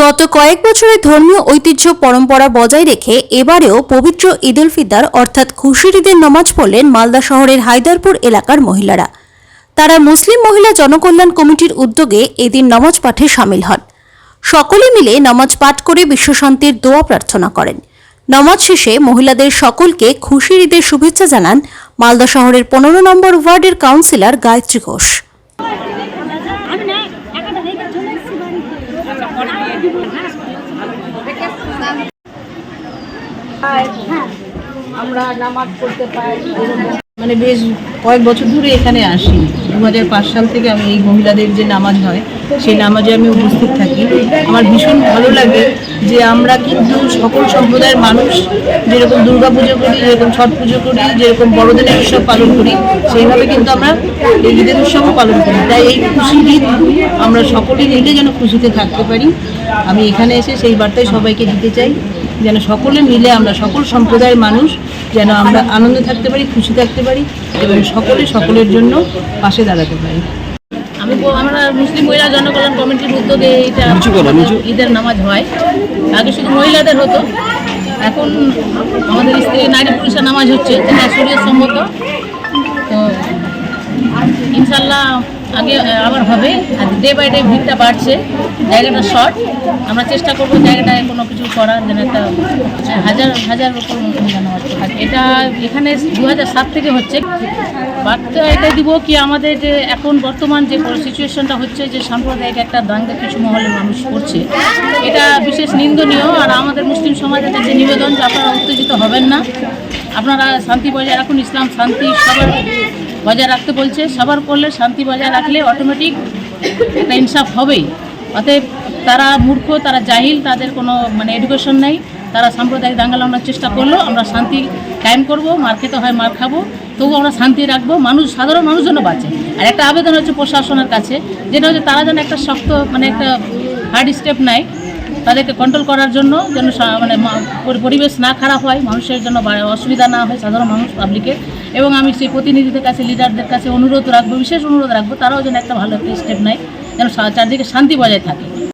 গত কয়েক বছরে ধর্মীয় ঐতিহ্য পরম্পরা বজায় রেখে এবারেও পবিত্র ঈদ উল ফিতর অর্থাৎ খুশির ঈদের নামাজ পড়লেন মালদা শহরের হায়দারপুর এলাকার মহিলারা। তারা মুসলিম মহিলা জনকল্যাণ কমিটির উদ্যোগে এদিন নামাজ পাঠে সামিল হন। সকলে মিলে নামাজ পাঠ করে বিশ্বশান্তির দোয়া প্রার্থনা করেন। নামাজ শেষে মহিলাদের সকলকে খুশির ঈদের শুভেচ্ছা জানান মালদা শহরের 15 নম্বর ওয়ার্ডের কাউন্সিলর গায়ত্রী ঘোষ। আমরা নামাজ পড়তে পাই, মানে বেশ কয়েক বছর ধরে এখানে আসি। 2005 সাল থেকে আমি এই মহিলাদের যে নামাজ হয় সেই নামাজে আমি উপস্থিত থাকি। আমার ভীষণ ভালো লাগে যে আমরা কিন্তু সকল সম্প্রদায়ের মানুষ যেরকম দুর্গা পুজো করি, যেরকম ছট পুজো করি, যেরকম বড়দিনের উৎসব পালন করি, সেইভাবে কিন্তু আমরা এই ঈদের উৎসবও পালন করি। তাই এই খুশির ঈদ আমরা সকলে মিলে যেন খুশিতে থাকতে পারি, আমি এখানে এসে সেই বার্তাই সবাইকে দিতে চাই, যেন সকলে মিলে আমরা সকল সম্প্রদায়ের মানুষ যেন আমরা আনন্দে থাকতে পারি, খুশি থাকতে পারি এবং সকলে সকলের জন্য পাশে দাঁড়াতে পারি। আমরা মুসলিম মহিলা জনকল্যাণ কমিটির উদ্যোগে এটা ঈদের নামাজ হয়। আগে শুধু মহিলাদের হতো, এখন আমাদের স্ত্রী নারী পুরুষের নামাজ হচ্ছে, যেটা শরীয়ত সম্মত। তো ইনশাল্লাহ আগে আবার হবে, আর ডে বাই ডে ভিড়টা বাড়ছে, জায়গাটা শর্ট। আমরা চেষ্টা করবো জায়গাটায় কোনো কিছু করার, যেন একটা হাজার রকম এটা এখানে 2007 থেকে হচ্ছে। বার্তা এটাই দিব কি, আমাদের যে এখন বর্তমান যে সিচুয়েশনটা হচ্ছে, যে সাম্প্রদায়িক একটা দাঙ্গা কিছু মহলের মানুষ করছে, এটা বিশেষ নিন্দনীয়। আর আমাদের মুসলিম সমাজের কাছে নিবেদন যে আপনারা উত্তেজিত হবেন না, আপনারা শান্তি বজায় রাখুন। ইসলাম শান্তি সবার বজায় রাখতে বলছে, সবার করলে শান্তি বজায় রাখলে অটোমেটিক একটা ইনসাফ হবেই। অতএব তারা মূর্খ, তারা জাহিল, তাদের কোনো এডুকেশন নেই, তারা সাম্প্রদায়িক দাঙ্গা লাগানোর চেষ্টা করলেও আমরা শান্তি কায়েম করবো। মার খেতে হয় মার খাবো, তবুও আমরা শান্তি রাখবো, সাধারণ মানুষ যেন বাঁচে। আর একটা আবেদন হচ্ছে প্রশাসনের কাছে, যেটা হচ্ছে তারা যেন একটা শক্ত একটা হার্ড স্টেপ নেয় তাদেরকে কন্ট্রোল করার জন্য, যেন পরিবেশ না খারাপ হয়, মানুষের জন্য অসুবিধা না হয় সাধারণ মানুষ পাবলিকের। এবং আমি সেই প্রতিনিধিদের কাছে, লিডারদের কাছে অনুরোধ রাখবো, বিশেষ অনুরোধ রাখবো, তারাও যেন একটা ভালো একটা স্টেপ নেয়, যেন চারদিকে শান্তি বজায় থাকে।